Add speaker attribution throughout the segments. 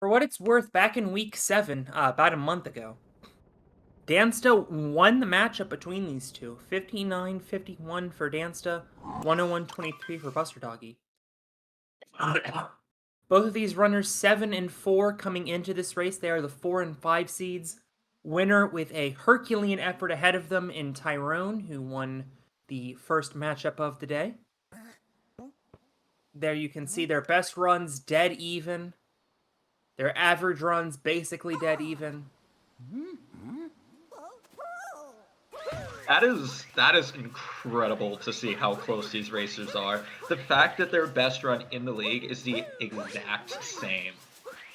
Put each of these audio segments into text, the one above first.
Speaker 1: For what it's worth, back in week 7, about a month ago, Dansta won the matchup between these two. 59-51 for Dansta, 101-23 for BusterDoggy. Both of these runners 7 and 4 coming into this race. They are the 4 and 5 seeds. Winner with a Herculean effort ahead of them in Tyrone, who won the first matchup of the day. There you can see their best runs dead even. Their average runs basically dead even.
Speaker 2: That is incredible to see how close these racers are. The fact that their best run in the league is the exact same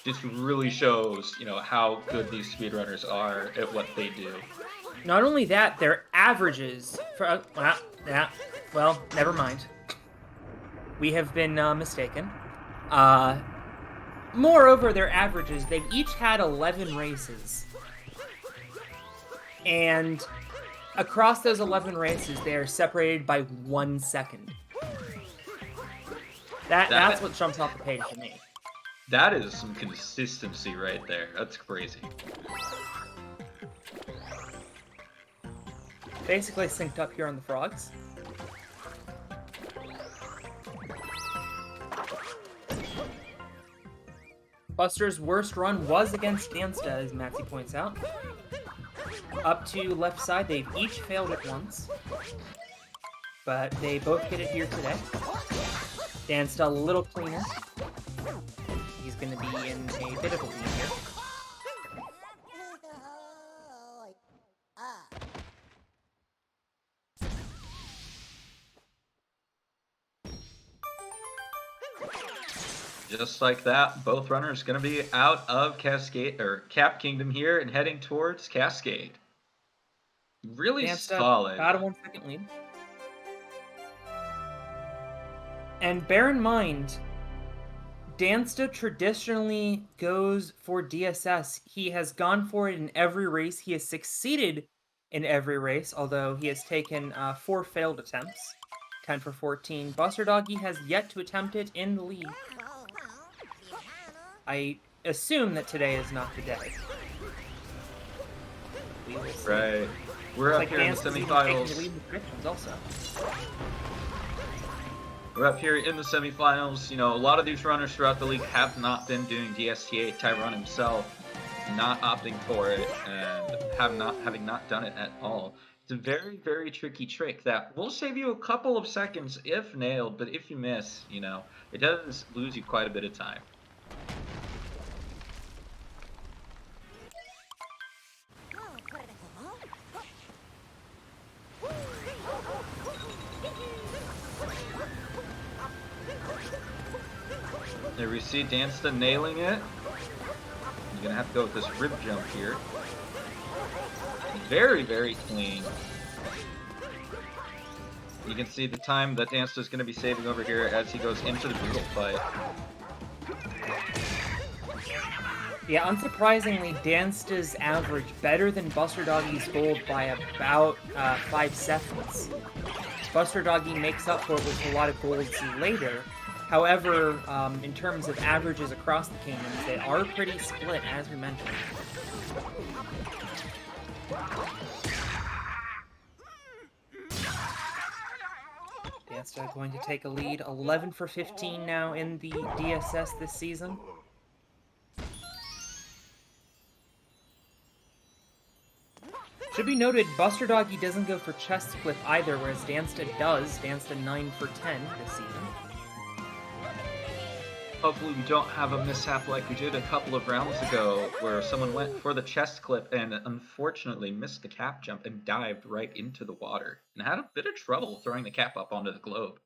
Speaker 2: just really shows, how good these speedrunners are at what they do.
Speaker 1: Not only that, their averages for well, never mind. We have been mistaken. Moreover, their averages, they've each had 11 races. And across those 11 races, they are separated by 1 second. That's what jumps off the page to me.
Speaker 2: That is some consistency right there. That's crazy.
Speaker 1: Basically synced up here on the frogs. Buster's worst run was against Dansta, as Maxie points out. Up to left side, they've each failed it once. But they both get it here today. Dansta a little cleaner. He's going to be in a bit of a lead here.
Speaker 2: Just like that, both runners going to be out of Cap Kingdom here and heading towards Cascade. Really
Speaker 1: Dansta,
Speaker 2: solid.
Speaker 1: about a 1 second lead. And bear in mind, Dansta traditionally goes for DSS. He has gone for it in every race. He has succeeded in every race, although he has taken 4 failed attempts. 10 for 14. BusterDoggy has yet to attempt it in the league. I assume that today is not the day. We will see.
Speaker 2: Right. We're up here in the semifinals. We're up here in the semifinals. A lot of these runners throughout the league have not been doing DSTA. Tyrone himself not opting for it and having not done it at all. It's a very, very tricky trick that will save you a couple of seconds if nailed, but if you miss, it does lose you quite a bit of time. There we see Dansta nailing it. You're gonna have to go with this rib jump here. Very, very clean. You can see the time that Dansta is going to be saving over here as he goes into the brutal fight.
Speaker 1: Yeah, unsurprisingly, Dansta's average better than BusterDoggy's gold by about 5 seconds. BusterDoggy makes up for it with a lot of golds later. However, in terms of averages across the kingdoms, they are pretty split, as we mentioned. Dansta going to take a lead, 11 for 15 now in the DSS this season. Should be noted, BusterDoggy doesn't go for chest clip either, whereas Dansta does. Dansta 9 for 10 this season.
Speaker 2: Hopefully we don't have a mishap like we did a couple of rounds ago, where someone went for the chest clip and unfortunately missed the cap jump and dived right into the water, and had a bit of trouble throwing the cap up onto the globe.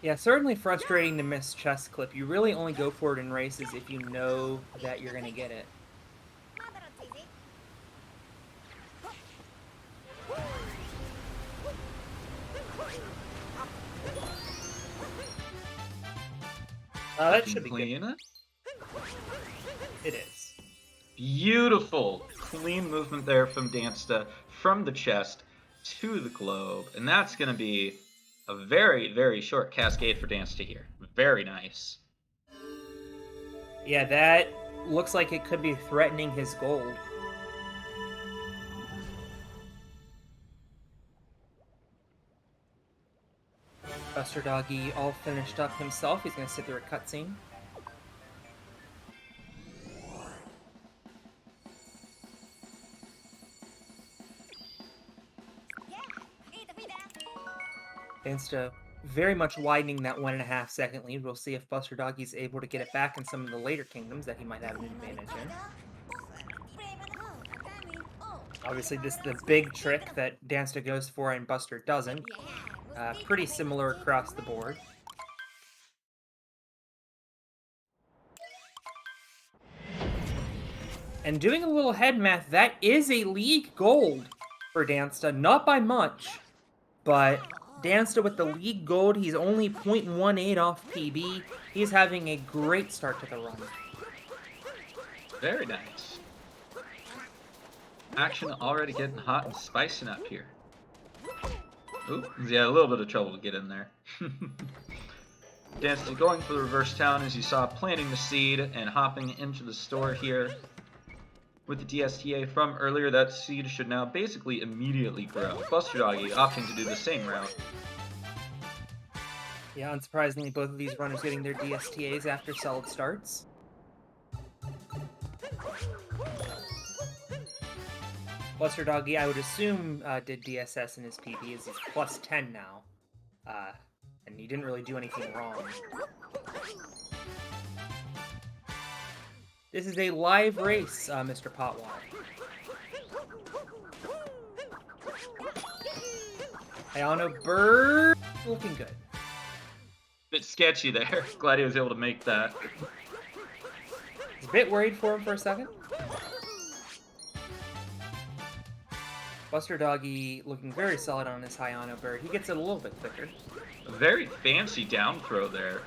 Speaker 1: Yeah, certainly frustrating to miss chest clip. You really only go for it in races if you know that you're going to get it. That should be
Speaker 2: clean.
Speaker 1: Good. It is.
Speaker 2: Beautiful, clean movement there from Dansta, from the chest to the globe, and that's going to be a very, very short cascade for Dansta here. Very nice.
Speaker 1: Yeah, that looks like it could be threatening his gold. BusterDoggy all finished up himself. He's going to sit through a cutscene. Dansta very much widening that 1.5 second lead. We'll see if BusterDoggy's able to get it back in some of the later kingdoms that he might have an advantage in. Obviously, this is the big trick that Dansta goes for and Buster doesn't. Pretty similar across the board. And doing a little head math, that is a league gold for Dansta. Not by much, but Dansta with the league gold, he's only 0.18 off PB. He's having a great start to the run.
Speaker 2: Very nice. Action already getting hot and spicing up here. Ooh, yeah, a little bit of trouble to get in there. Dansta going for the reverse town, as you saw, planting the seed and hopping into the store here. With the DSTA from earlier, that seed should now basically immediately grow. BusterDoggy opting to do the same route.
Speaker 1: Yeah, unsurprisingly, both of these runners getting their DSTAs after solid starts. BusterDoggy, I would assume, did DSS in his PB, as he's plus 10 now. And he didn't really do anything wrong. This is a live race, Mr. Potwater. Ayano Bird looking good.
Speaker 2: Bit sketchy there. Glad he was able to make that.
Speaker 1: Was a bit worried for him for a second. BusterDoggy looking very solid on his Hayano Bird. He gets it a little bit quicker.
Speaker 2: A very fancy down throw there.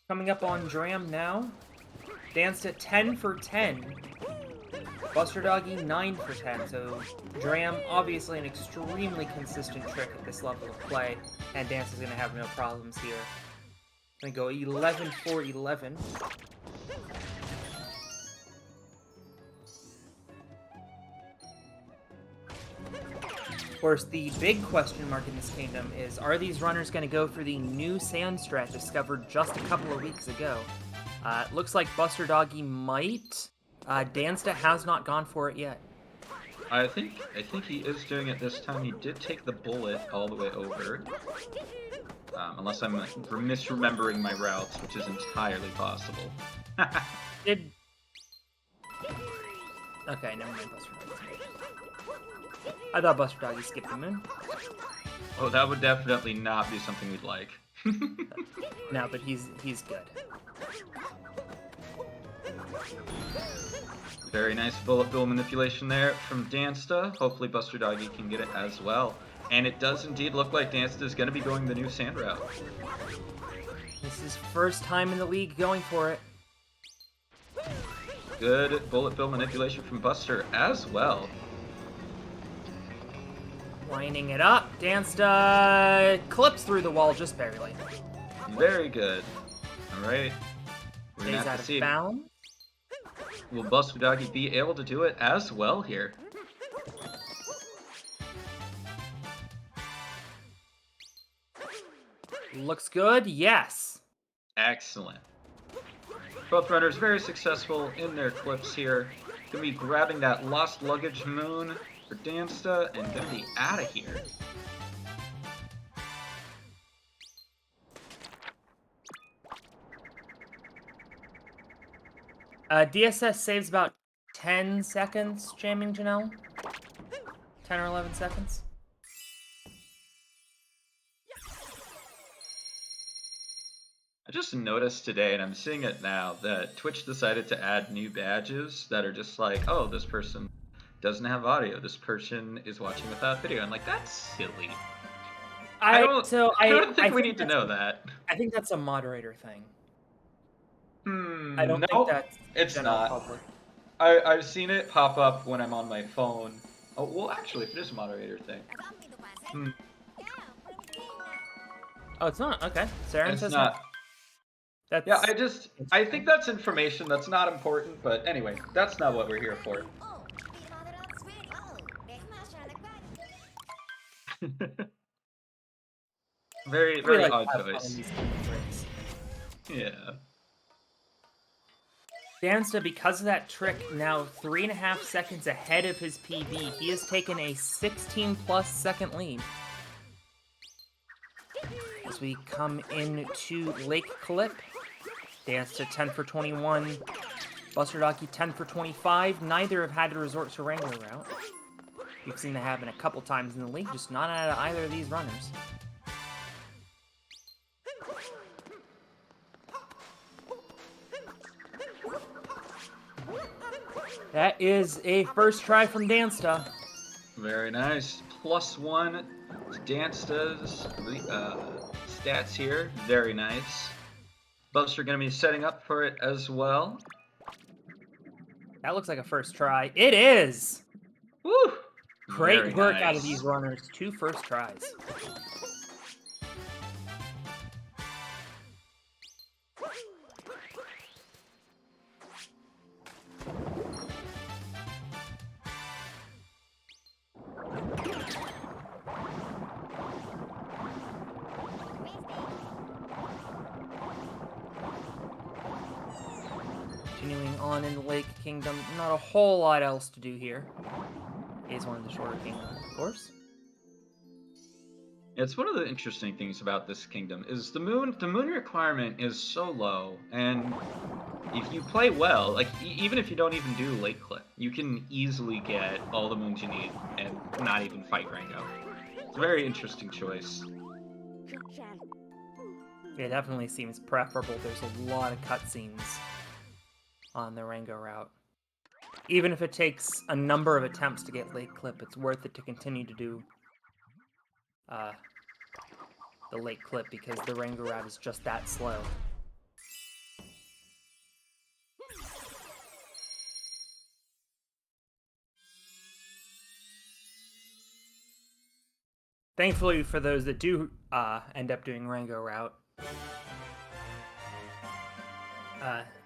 Speaker 1: Coming up on Dram now. Dansta 10 for 10. BusterDoggy 9 for 10. So Dram obviously an extremely consistent trick at this level of play, and Dansta's gonna have no problems here. Gonna go 11 for 11. Of course, the big question mark in this kingdom is, are these runners going to go for the new sand strat discovered just a couple of weeks ago? It looks like BusterDoggy might. Dansta has not gone for it yet.
Speaker 2: I think he is doing it this time. He did take the bullet all the way over. Unless I'm misremembering my routes, which is entirely possible.
Speaker 1: Did... Okay, never mind BusterDoggy. I thought BusterDoggy skipped the moon.
Speaker 2: Oh, that would definitely not be something we'd like.
Speaker 1: No, but he's good.
Speaker 2: Very nice bullet bill manipulation there from Dansta. Hopefully BusterDoggy can get it as well. And it does indeed look like Dansta is going to be going the new sand route.
Speaker 1: This is first time in the league going for it.
Speaker 2: Good bullet bill manipulation from Buster as well.
Speaker 1: Lining it up. Dansta clips through the wall just barely.
Speaker 2: Very good. Alright. We're going
Speaker 1: Stays
Speaker 2: to have
Speaker 1: out
Speaker 2: to
Speaker 1: of
Speaker 2: see.
Speaker 1: bounds.
Speaker 2: Will BusterDoggy be able to do it as well here?
Speaker 1: Looks good. Yes.
Speaker 2: Excellent. Both runners very successful in their clips here. Gonna be grabbing that lost luggage moon for Dansta and gonna be out of here.
Speaker 1: DSS saves about 10 seconds, jamming Janelle. 10 or 11 seconds.
Speaker 2: I just noticed today, and I'm seeing it now, that Twitch decided to add new badges that are just like, oh, this person doesn't have audio. This person is watching without video. I'm like, that's silly. I don't think we need to know that.
Speaker 1: I think that's a moderator thing.
Speaker 2: I don't think
Speaker 1: that's
Speaker 2: it's
Speaker 1: general
Speaker 2: not.
Speaker 1: public.
Speaker 2: I've seen it pop up when I'm on my phone, Oh, well, actually, if it is a moderator thing.
Speaker 1: Oh, it's not. Okay. Saren
Speaker 2: It's
Speaker 1: says
Speaker 2: not.
Speaker 1: no. That's...
Speaker 2: Yeah, I think that's information that's not important, but anyway, that's not what we're here for. Very,
Speaker 1: We
Speaker 2: very
Speaker 1: like to
Speaker 2: odd
Speaker 1: have fun in
Speaker 2: choice.
Speaker 1: these kind of tricks.
Speaker 2: Yeah.
Speaker 1: Dansta, because of that trick, now 3.5 seconds ahead of his PB. He has taken a 16+ second lead. As we come into Lake Clip, Dansta 10 for 21, BusterDoggy 10 for 25. Neither have had to resort to Wrangler route. We've seen that happen a couple times in the league, just not out of either of these runners. That is a first try from Dansta.
Speaker 2: Very nice. +1 to Dansta's stats here. Very nice. Buster going to be setting up for it as well.
Speaker 1: That looks like a first try. It is!
Speaker 2: Woo!
Speaker 1: Great work out of
Speaker 2: nice.
Speaker 1: these runners. 2 first tries. Continuing on in the Lake Kingdom, not a whole lot else to do here. Is one of the shorter kingdoms, of course.
Speaker 2: It's one of the interesting things about this kingdom is the moon requirement is so low, and if you play well, like even if you don't even do Lake Clip, you can easily get all the moons you need and not even fight Rango. It's a very interesting choice.
Speaker 1: It definitely seems preferable. There's a lot of cutscenes on the Rango route. Even if it takes a number of attempts to get Lake Clip, it's worth it to continue to do the Lake Clip because the Rango route is just that slow. Thankfully, for those that do end up doing Rango route,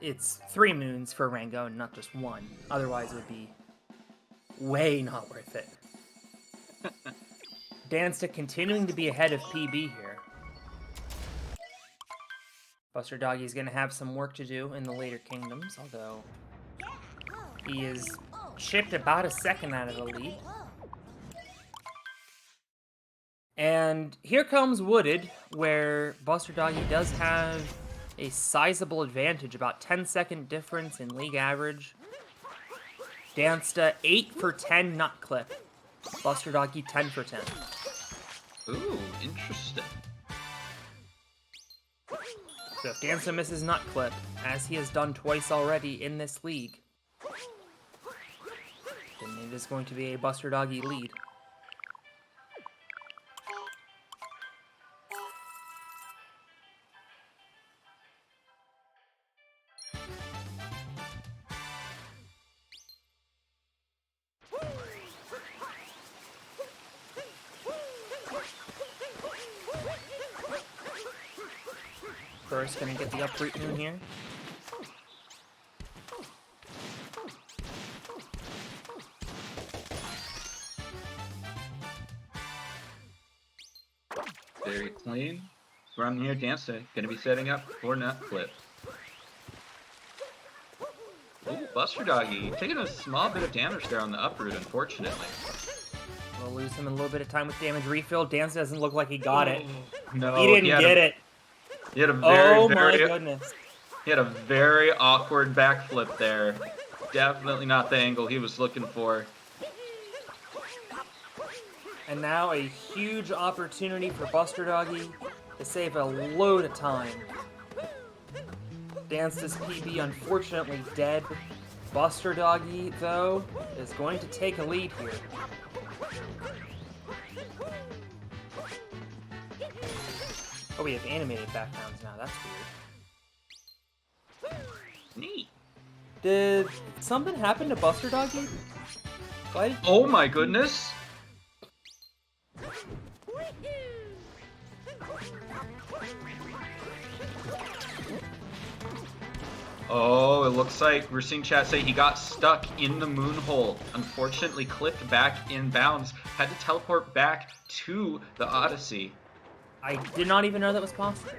Speaker 1: it's 3 moons for Rango and not just 1. Otherwise, it would be way not worth it. Dansta continuing to be ahead of PB here. BusterDoggy is going to have some work to do in the later kingdoms, although he is chipped about a second out of the lead. And here comes Wooded, where BusterDoggy does have a sizable advantage, about 10-second difference in league average. Dansta 8 for 10 nut clip. BusterDoggy 10 for 10.
Speaker 2: Ooh, interesting.
Speaker 1: So if Dansta misses nut clip, as he has done twice already in this league, then it is going to be a BusterDoggy lead. First, gonna get the uproot moon here.
Speaker 2: Very clean. From here, Dansta gonna be setting up for nut clip. Ooh, BusterDoggy taking a small bit of damage there on the uproot, unfortunately.
Speaker 1: We'll lose him in a little bit of time with damage refill. Dansta doesn't look like he got it.
Speaker 2: No,
Speaker 1: He didn't get it.
Speaker 2: He had a very,
Speaker 1: Oh
Speaker 2: very,
Speaker 1: my goodness.
Speaker 2: He had a very awkward backflip there. Definitely not the angle he was looking for.
Speaker 1: And now a huge opportunity for BusterDoggy to save a load of time. Dansta's PB unfortunately dead. BusterDoggy, though, is going to take a lead here. Oh, we have animated backgrounds now. That's weird.
Speaker 2: Neat.
Speaker 1: Did something happen to BusterDoggy? What?
Speaker 2: Oh my goodness! Oh, it looks like we're seeing chat say he got stuck in the moon hole. Unfortunately, clipped back in bounds. Had to teleport back to the Odyssey.
Speaker 1: I did not even know that was possible.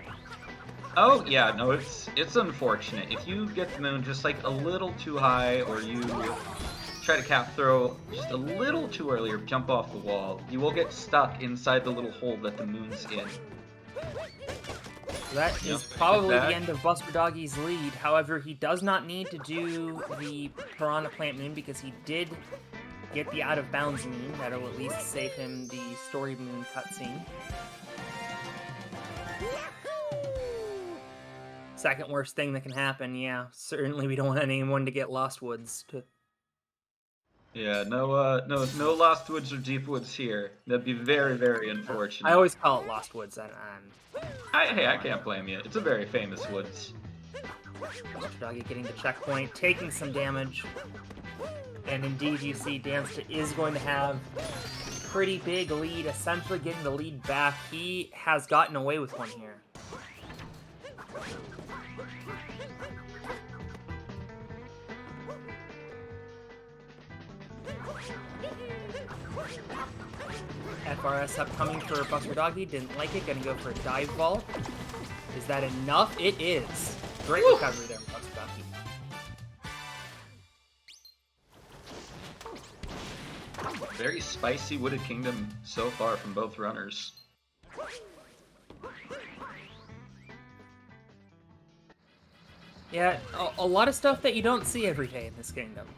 Speaker 2: Oh, yeah, no, it's unfortunate. If you get the moon just like a little too high, or you try to cap throw just a little too early or jump off the wall, you will get stuck inside the little hole that the moon's in.
Speaker 1: That is probably the end of BusterDoggy's lead. However, he does not need to do the Piranha Plant Moon because he did get the Out of Bounds Moon. That'll at least save him the Story Moon cutscene. Second worst thing that can happen, yeah. Certainly we don't want anyone to get Lost Woods.
Speaker 2: Yeah, no Lost Woods or Deep Woods here. That'd be very, very unfortunate.
Speaker 1: I always call it Lost Woods.
Speaker 2: Hey, I can't blame you. It's a very famous woods.
Speaker 1: BusterDoggy getting the checkpoint, taking some damage. And indeed, you see Dansta is going to have a pretty big lead, essentially getting the lead back. He has gotten away with one here. FRS upcoming for BusterDoggy. Didn't like it. Gonna go for a dive vault. Is that enough? It is. Great recovery there from BusterDoggy.
Speaker 2: Very spicy Wooded Kingdom so far from both runners.
Speaker 1: Yeah, a lot of stuff that you don't see every day in this kingdom.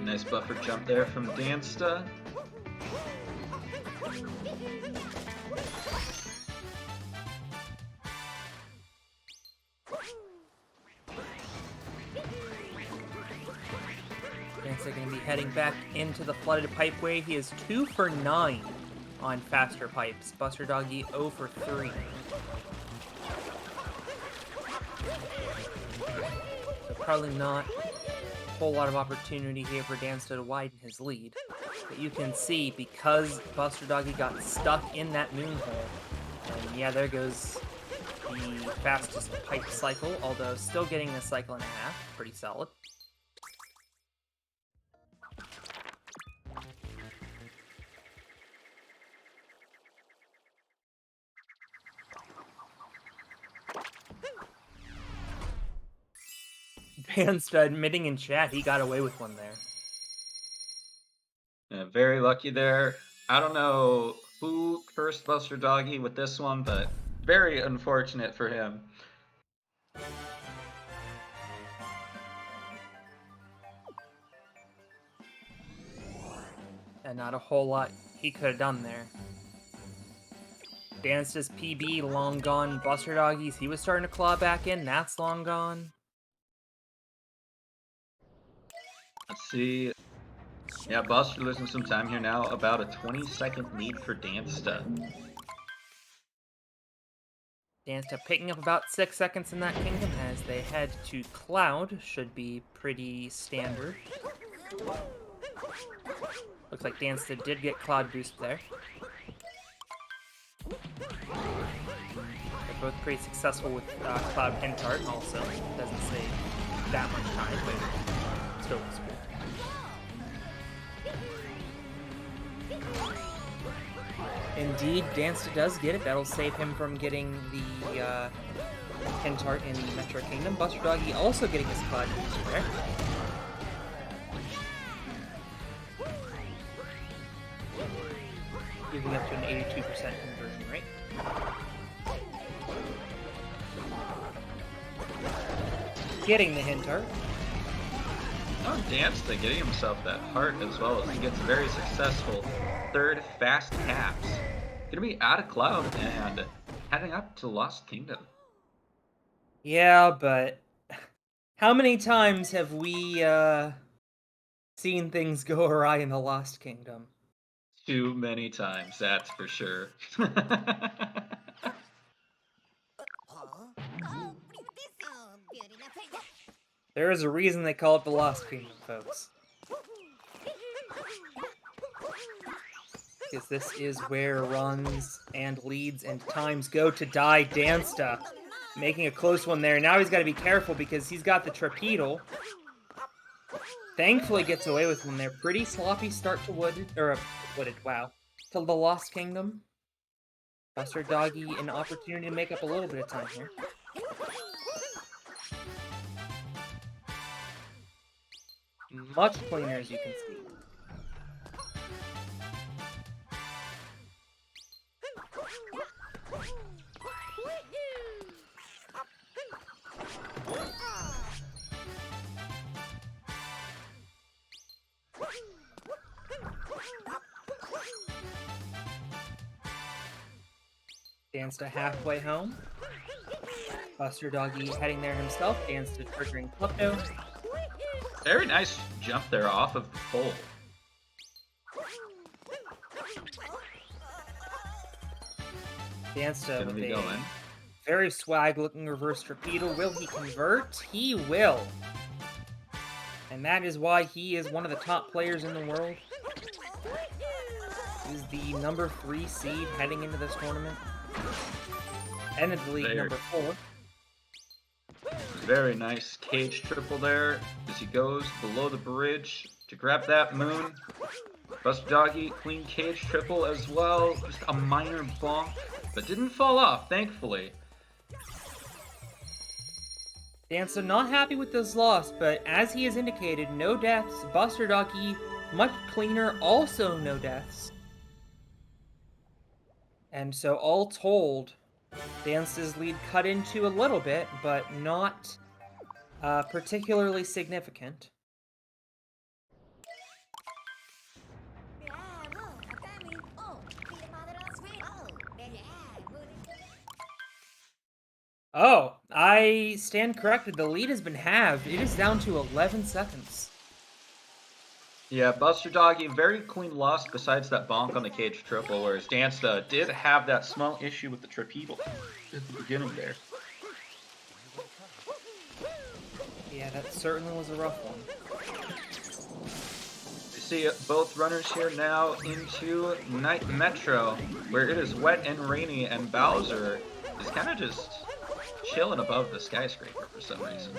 Speaker 2: Nice buffer jump there from Dansta.
Speaker 1: Dansta going to be heading back into the flooded pipeway. He is 2 for 9 on faster pipes. BusterDoggy 0 for 3. So probably not a whole lot of opportunity here for Dansta to widen his lead. But you can see, because BusterDoggy got stuck in that moon hole, and yeah, there goes the fastest pipe cycle, although still getting a cycle and a half. Pretty solid. Dansta admitting in chat he got away with one there.
Speaker 2: Yeah, very lucky there. I don't know who cursed BusterDoggy with this one, but very unfortunate for him.
Speaker 1: And not a whole lot he could have done there. Dansta's PB long gone. BusterDoggy's, he was starting to claw back in. That's long gone.
Speaker 2: Let's see. Yeah, Buster losing some time here now. About a 20-second lead for Dansta.
Speaker 1: Dansta picking up about 6 seconds in that kingdom as they head to Cloud. Should be pretty standard. Looks like Dansta did get Cloud boost there. They're both pretty successful with Cloud Hint Art also. Doesn't save that much time, but still looks cool. Indeed, Dansta does get it. That'll save him from getting the Hint Art in the Metro Kingdom. BusterDoggy also getting his Cloud boost there. Giving up to an 82% conversion rate. Getting the Hint Art.
Speaker 2: Oh, Dansta getting himself that heart as well as he gets very successful third fast caps. Gonna be out of Cloud and heading up to Lost Kingdom.
Speaker 1: Yeah, but how many times have we seen things go awry in the Lost Kingdom?
Speaker 2: Too many times, that's for sure.
Speaker 1: There is a reason they call it the Lost Kingdom, folks. Because this is where runs and leads and times go to die. Dansta making a close one there. Now he's got to be careful because he's got the Torpedo. Thankfully gets away with one there. Pretty sloppy start to Wooded, wow. To the Lost Kingdom. BusterDoggy an opportunity to make up a little bit of time here. Much cleaner, as you can see. Dansta halfway home. BusterDoggy heading there himself. Dansta triggering Klepto.
Speaker 2: Very nice jump there off of the pole.
Speaker 1: Dansta with a very swag-looking reverse torpedo. Will he convert? He will. And that is why he is one of the top players in the world. He's the number 3 seed heading into this tournament. And in the league, number 4.
Speaker 2: Very nice cage triple there as he goes below the bridge to grab that moon. BusterDoggy, clean cage triple as well. Just a minor bonk, but didn't fall off, thankfully.
Speaker 1: Dansta not happy with this loss, but as he has indicated, no deaths. BusterDoggy much cleaner, also no deaths. And so all told, Dansta's lead cut into a little bit, but not particularly significant. Oh, I stand corrected. The lead has been halved. It is down to 11 seconds.
Speaker 2: Yeah, BusterDoggy, very clean loss besides that bonk on the cage triple, whereas Dansta did have that small issue with the torpedo at the beginning there.
Speaker 1: Yeah, that certainly was a rough one.
Speaker 2: You see both runners here now into Night Metro, where it is wet and rainy, and Bowser is kind of just chilling above the skyscraper for some reason.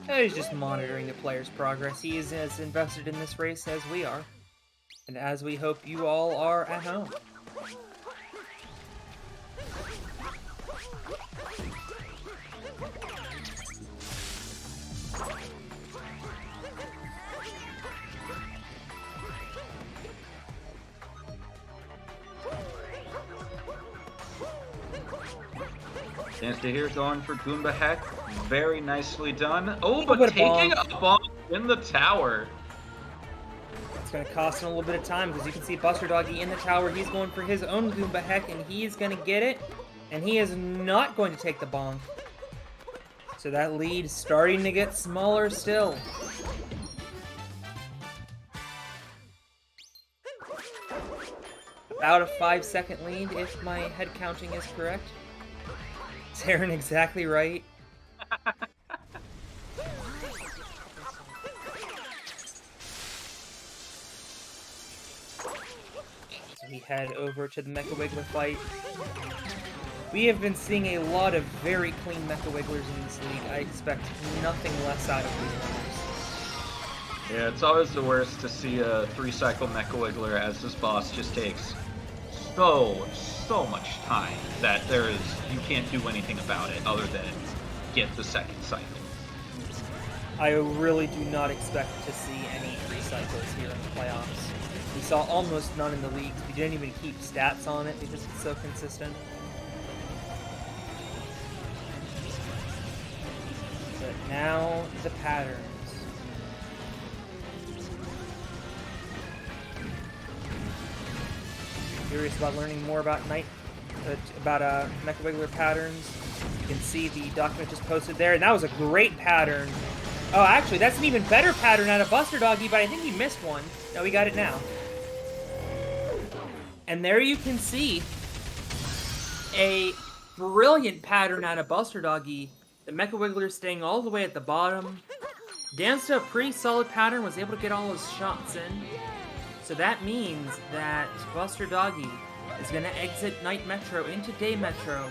Speaker 1: He's just monitoring the player's progress. He is as invested in this race as we are, and as we hope you all are at home.
Speaker 2: Dansta here going for Goomba Heck. Very nicely done. Oh, but taking a bomb in the tower.
Speaker 1: It's going to cost him a little bit of time because you can see BusterDoggy in the tower. He's going for his own Goomba Heck, and he is going to get it. And he is not going to take the bonk. So that lead starting to get smaller still. About a 5-second lead, if my head counting is correct. Is Aaron exactly right? So we head over to the Mecha Wiggler fight. We have been seeing a lot of very clean Mecha Wigglers in this league. I expect nothing less out of these runners.
Speaker 2: Yeah, it's always the worst to see a 3-cycle Mecha Wiggler as this boss just takes so much time that you can't do anything about it other than get the second cycle.
Speaker 1: I really do not expect to see any recycles here in the playoffs. We saw almost none in the leagues. We didn't even keep stats on it because it's so consistent. But now the patterns. Curious about learning more about Mecha Wiggler patterns. You can see the document just posted there, and that was a great pattern. Oh, actually, that's an even better pattern out of BusterDoggy, but I think he missed one. No, we got it now. And there you can see a brilliant pattern out of BusterDoggy The Mecha Wiggler staying all the way at the bottom. Dansta, a pretty solid pattern, was able to get all his shots in. So that means that BusterDoggy is going to exit Night Metro into Day Metro.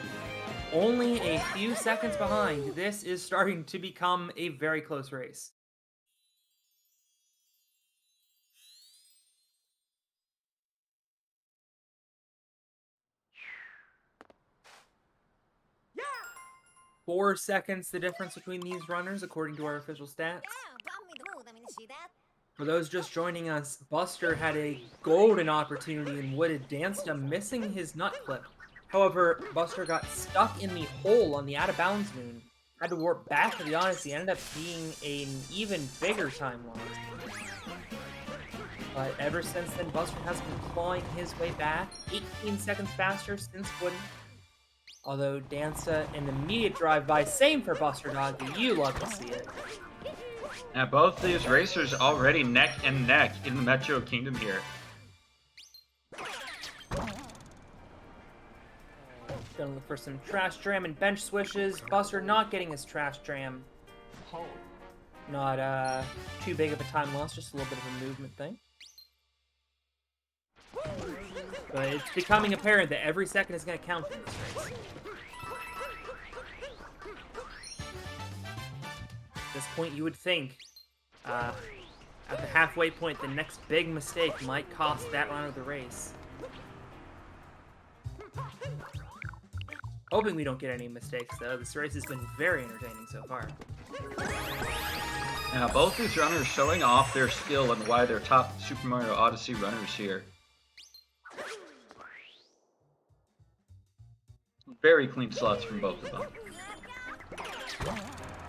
Speaker 1: Only a few seconds behind. This is starting to become a very close race. Yeah! 4 seconds the difference between these runners, according to our official stats. For those just joining us, Buster had a golden opportunity in Wooded Dansta, missing his nut clip. However, Buster got stuck in the hole on the out-of-bounds moon. Had to warp back to the Odyssey, ended up being an even bigger time loss. But ever since then, Buster has been clawing his way back, 18 seconds faster since Wooded. Although Dansta, an immediate drive-by, same for BusterDoggy, you love to see it.
Speaker 2: Now, both these racers already neck and neck in the Metro Kingdom here.
Speaker 1: Gonna look for some trash dram and bench swishes. Buster not getting his trash dram. Not too big of a time loss, just a little bit of a movement thing. But it's becoming apparent that every second is going to count in this race. At this point, you would think, at the halfway point, the next big mistake might cost that round of the race. Hoping we don't get any mistakes, though. This race has been very entertaining so far.
Speaker 2: Now, both these runners showing off their skill and why they're top Super Mario Odyssey runners here. Very clean slots from both of them.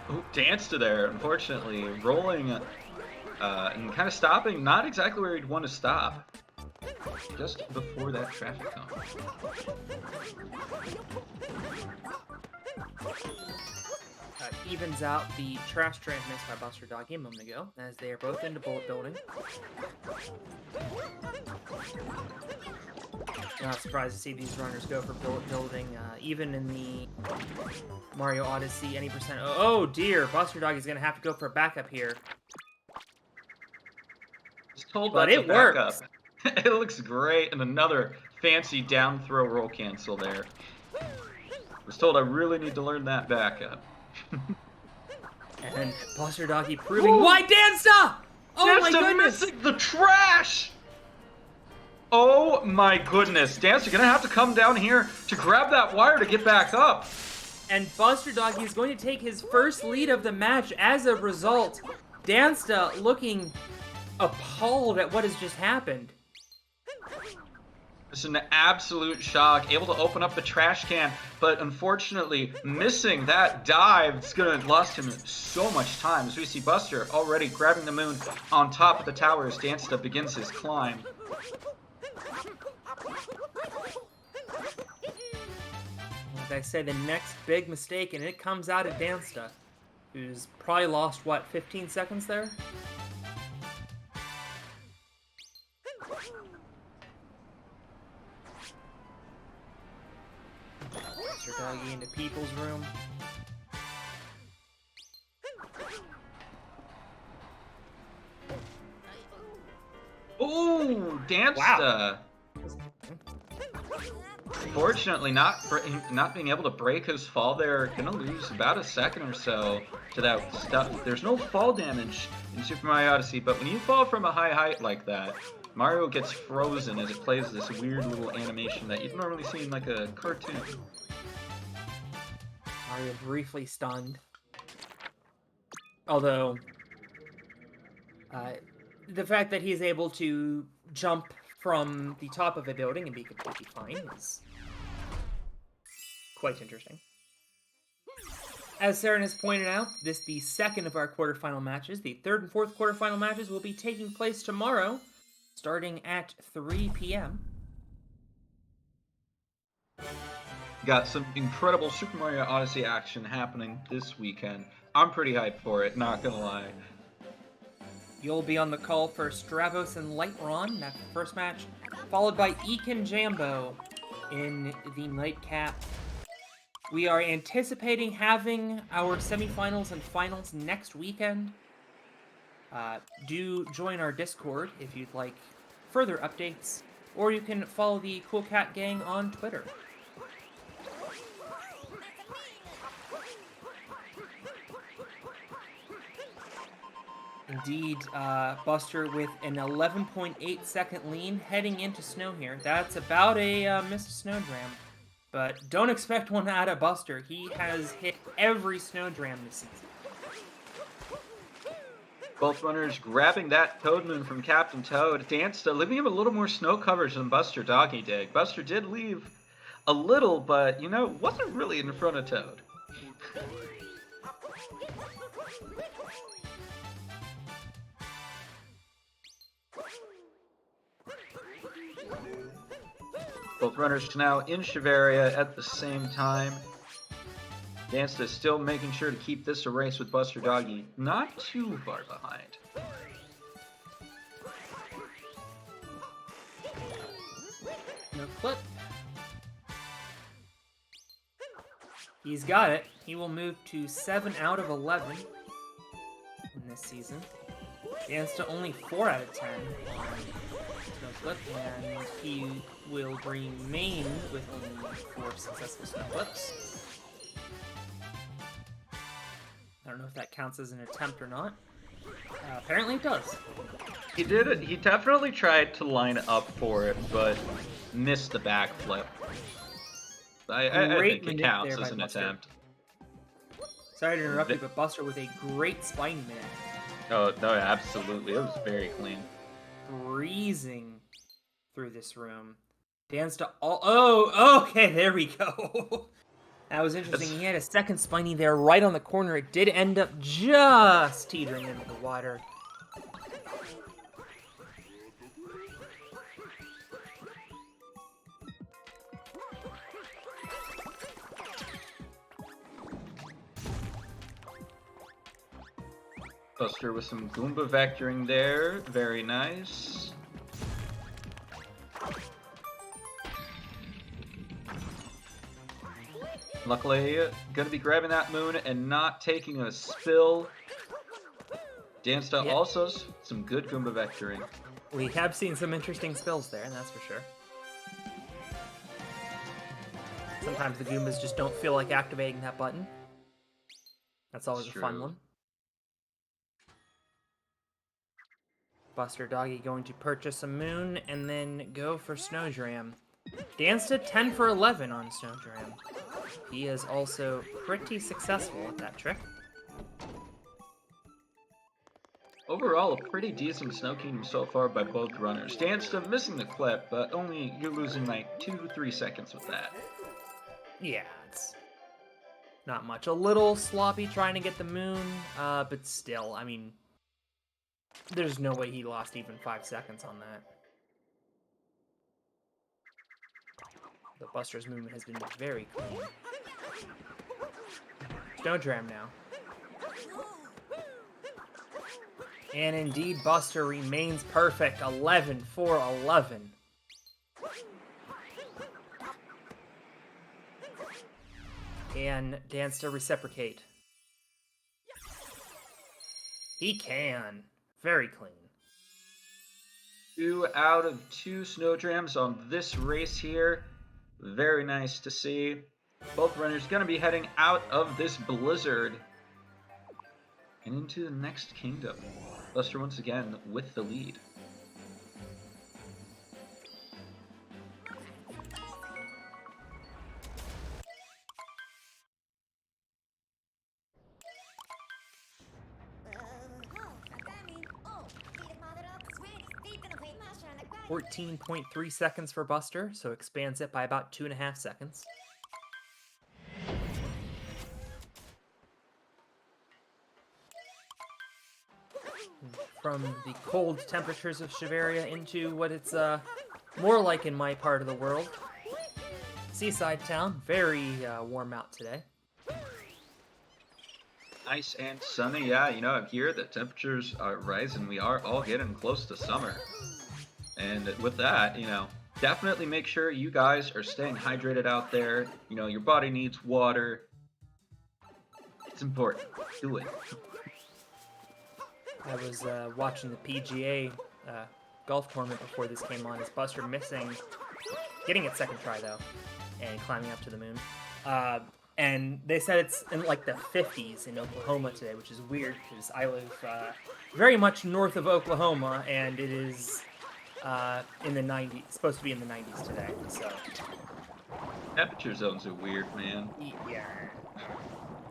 Speaker 2: Oh, Dansta there, unfortunately, rolling and kind of stopping, not exactly where he'd want to stop. Just before that traffic cone.
Speaker 1: Evens out the trash tram missed by BusterDoggy a moment ago, as they are both into bullet building. Not surprised to see these runners go for bullet building, even in the Mario Odyssey, any percent. Oh dear, BusterDoggy is going to have to go for a backup here.
Speaker 2: But it works. It looks great, and another fancy down throw roll cancel there. Was told I really need to learn that backup.
Speaker 1: And BusterDoggy proving why Dansta! Oh
Speaker 2: Dansta
Speaker 1: my goodness!
Speaker 2: Missing the trash! Oh my goodness. Dansta gonna have to come down here to grab that wire to get back up.
Speaker 1: And BusterDoggy is going to take his first lead of the match as a result. Dansta looking appalled at what has just happened.
Speaker 2: It's an absolute shock. Able to open up the trash can, but unfortunately missing that dive. It's gonna have lost him so much time. As we see Buster already grabbing the moon on top of the tower as Dansta begins his climb.
Speaker 1: Like I said, the next big mistake, and it comes out of Dansta, who's probably lost, what, 15 seconds there? BusterDoggy into People's Room.
Speaker 2: Ooh, Dansta. Wow. Fortunately, not being able to break his fall there, gonna lose about a second or so to that stuff. There's no fall damage in Super Mario Odyssey, but when you fall from a high height like that, Mario gets frozen as it plays this weird little animation that you'd normally see in like a cartoon.
Speaker 1: Mario briefly stunned. Although, the fact that he's able to jump from the top of a building and be completely fine is quite interesting. As Saren has pointed out, this is the second of our quarterfinal matches. The third and fourth quarterfinal matches will be taking place tomorrow, starting at 3 p.m.
Speaker 2: Got some incredible Super Mario Odyssey action happening this weekend. I'm pretty hyped for it, not gonna lie.
Speaker 1: You'll be on the call for Stravos and Lightron, that's the first match, followed by Eek and Jambo in the nightcap We are anticipating having our semifinals and finals next weekend. Do join our Discord if you'd like further updates, or you can follow the Cool Cat Gang on Twitter. Indeed, Buster with an 11.8 second lead heading into snow here. That's about a missed snow dram. But don't expect one out of Buster. He has hit every snow dram this season.
Speaker 2: Both runners grabbing that Toad Moon from Captain Toad. Dansta leaving him a little more snow coverage than BusterDoggy did. Buster did leave a little, but, you know, wasn't really in front of Toad. Both runners now in Shiveria at the same time. Dansta still making sure to keep this a race with BusterDoggy not too far behind.
Speaker 1: No clip. He's got it. He will move to 7 out of 11 in this season. Dansta only 4 out of 10. No clip, and he will remain with only 4 successful snow clips. I don't know if that counts as an attempt or not. Apparently it does.
Speaker 2: He did it. He definitely tried to line up for it, but missed the backflip. I think it counts as an attempt.
Speaker 1: Sorry to interrupt you, but Buster with a great spine minute.
Speaker 2: Oh, no, absolutely. It was very clean.
Speaker 1: Breezing through this room. Dansta oh, okay, there we go. That was interesting. He had a second spiny there right on the corner. It did end up just teetering into the water.
Speaker 2: Buster with some Goomba vectoring there. Very nice. Luckily, gonna be grabbing that moon and not taking a spill. Dansta also some good Goomba vectoring.
Speaker 1: We have seen some interesting spills there, and that's for sure. Sometimes the Goombas just don't feel like activating that button. That's always a fun one. BusterDoggy going to purchase a moon and then go for Snow Dram. Dansta 10 for 11 on Snow Dram. He is also pretty successful at that trick.
Speaker 2: Overall, a pretty decent Snow Kingdom so far by both runners. Dansta missing the clip, but you're losing like 2-3 seconds with that.
Speaker 1: Yeah, it's not much. A little sloppy trying to get the moon, but still, I mean, there's no way he lost even 5 seconds on that. The Buster's movement has been very clean. Snow Dram now. And indeed, Buster remains perfect. 11 for 11. Can Dansta reciprocate? He can. Very clean.
Speaker 2: 2 out of 2 Snow Drams on this race here. Very nice to see. Both runners going to be heading out of this blizzard and into the next kingdom. Buster once again with the lead.
Speaker 1: – 14.3 seconds for Buster, so expands it by about 2.5 seconds. From the cold temperatures of Shiveria into what it's more like in my part of the world. Seaside town, very warm out today.
Speaker 2: Nice and sunny, yeah, you know, here the temperatures are rising. We are all getting close to summer. And with that, you know, definitely make sure you guys are staying hydrated out there. You know, your body needs water. It's important. Do it.
Speaker 1: I was watching the PGA golf tournament before this came on. Is Buster missing, getting it second try though, and climbing up to the moon. And they said it's in like the 50s in Oklahoma today, which is weird because I live very much north of Oklahoma, and it is in the 90s, supposed to be in the 90s today. So
Speaker 2: Temperature zones are weird, man.
Speaker 1: yeah,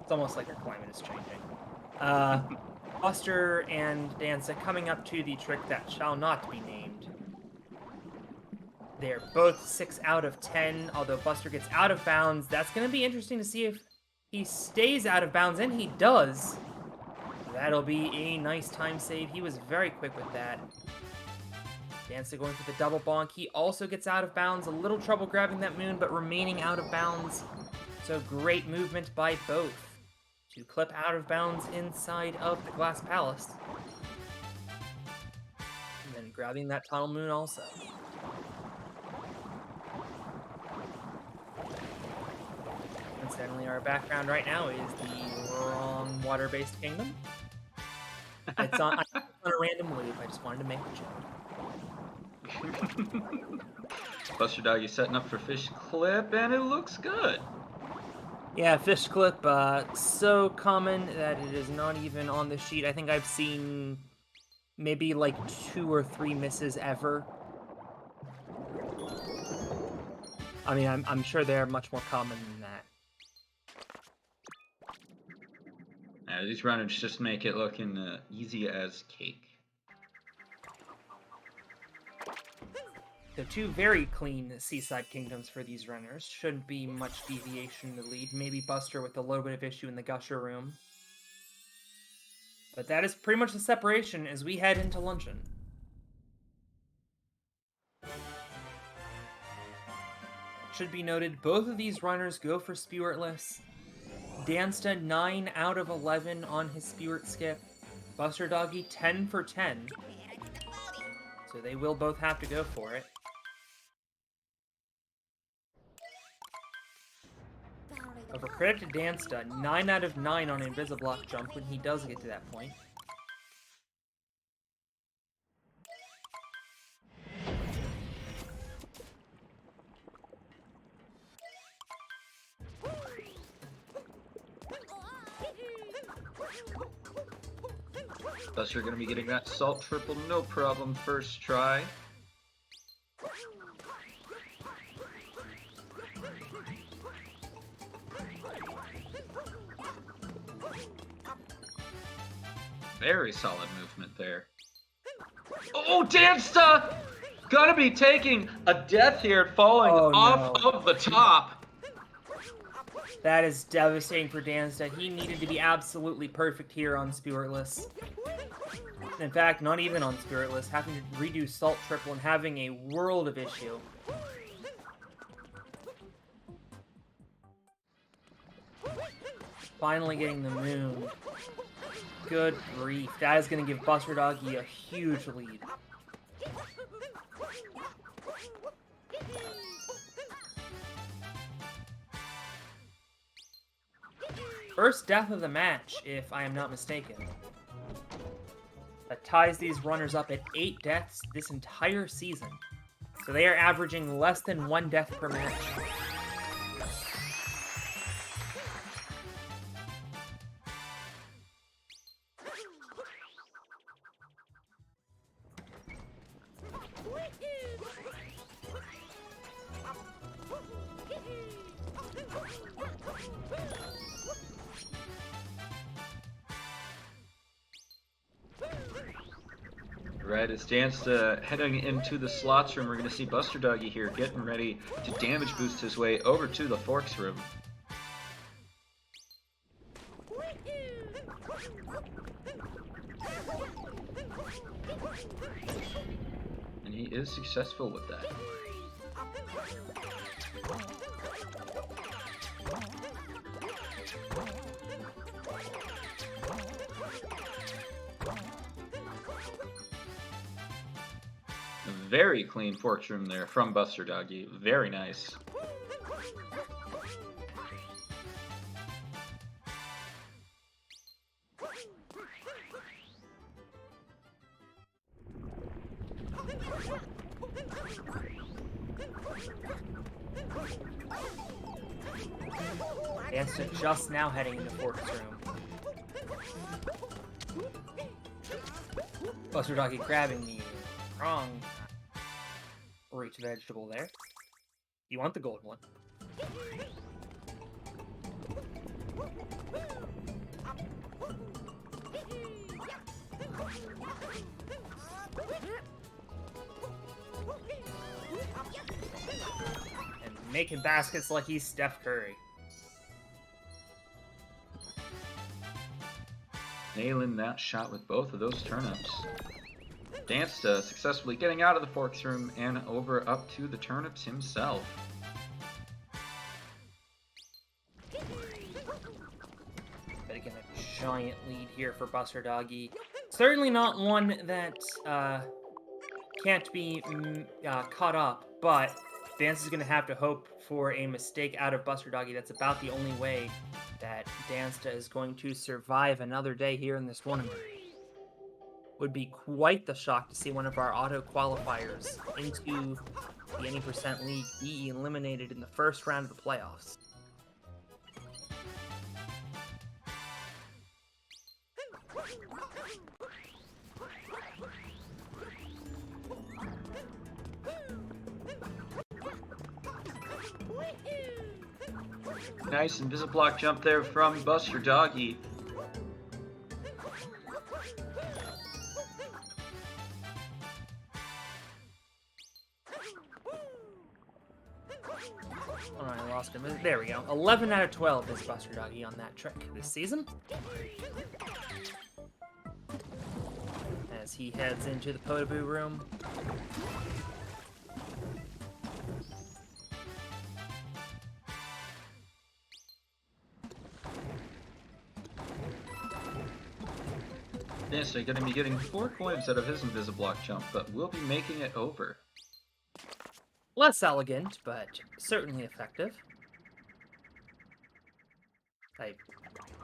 Speaker 1: it's almost like our climate is changing. Buster and Dansta coming up to the trick that shall not be named. They're both 6 out of 10, although Buster gets out of bounds. That's going to be interesting to see if he stays out of bounds, and he does. That'll be a nice time save. He was very quick with that. Dansta going for the double bonk. He also gets out of bounds. A little trouble grabbing that moon, but remaining out of bounds. So great movement by both to clip out of bounds inside of the Glass Palace. And then grabbing that tunnel moon also. Incidentally, our background right now is the wrong water-based kingdom. It's on a random loop. I just wanted to make a joke.
Speaker 2: BusterDoggy setting up for fish clip, and it looks good.
Speaker 1: Yeah, fish clip, so common that it is not even on the sheet. I think I've seen maybe like 2 or 3 misses ever. I mean, I'm sure they're much more common than that.
Speaker 2: These runners just make it looking easy as cake.
Speaker 1: So 2 very clean Seaside Kingdoms for these runners. Shouldn't be much deviation in the lead. Maybe Buster with a little bit of issue in the Gusher room. But that is pretty much the separation as we head into luncheon. Should be noted, both of these runners go for Spiritless. Dansta 9 out of 11 on his Spirit skip. BusterDoggy 10 for 10. So they will both have to go for it. Over credit to Dansta, 9 out of 9 on Invisiblock jump when he does get to that point.
Speaker 2: Buster gonna be getting that salt triple, no problem, first try. Very solid movement there. Oh, Dansta! Gonna be taking a death here, falling off of the top.
Speaker 1: That is devastating for Dansta. He needed to be absolutely perfect here on Spiritless. In fact, not even on Spiritless, having to redo Salt Triple and having a world of issue. Finally getting the moon. Good grief. That is going to give BusterDoggy a huge lead. First death of the match, if I am not mistaken. That ties these runners up at 8 deaths this entire season. So they are averaging less than 1 death per match.
Speaker 2: Right, as Dansta heading into the slots room, we're going to see BusterDoggy here getting ready to damage boost his way over to the Forks room. And he is successful with that. Very clean forks room there from BusterDoggy. Very nice.
Speaker 1: Dansta just now heading into Forks room. BusterDoggy grabbing the wrong reach vegetable there. You want the gold one. And making baskets like he's Steph Curry.
Speaker 2: Nailing that shot with both of those turnips. Dansta successfully getting out of the forks room and over up to the turnips himself.
Speaker 1: But again, a giant lead here for BusterDoggy. Certainly not one that can't be caught up, but Dansta's going to have to hope for a mistake out of BusterDoggy. That's about the only way that Dansta is going to survive another day here in this tournament. Would be quite the shock to see one of our auto qualifiers into the Any Percent League be eliminated in the first round of the playoffs.
Speaker 2: Nice invisible block jump there from BusterDoggy.
Speaker 1: Oh, I lost him. There we go. 11 out of 12 is BusterDoggy on that trick this season. As he heads into the Potaboo room.
Speaker 2: Dansta going to be getting 4 coins out of his invisible block jump, but will be making it over.
Speaker 1: Less elegant, but certainly effective. I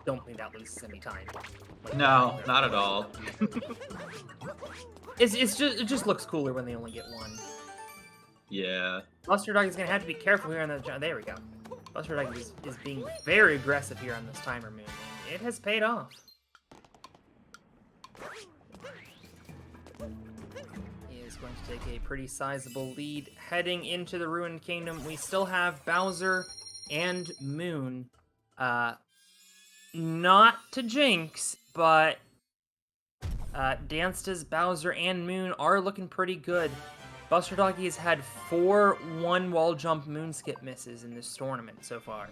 Speaker 1: don't think that loses any time.
Speaker 2: No, not at all.
Speaker 1: It just looks cooler when they only get one.
Speaker 2: Yeah.
Speaker 1: BusterDoggy is going to have to be careful here on the jump. There we go. BusterDoggy is being very aggressive here on this timer moon, and it has paid off. He is going to take a pretty sizable lead heading into the Ruined Kingdom. We still have Bowser and Moon. Not to jinx, but Dansta's Bowser and Moon are looking pretty good. BusterDoggy has had 4 one-wall jump moon skip misses in this tournament so far.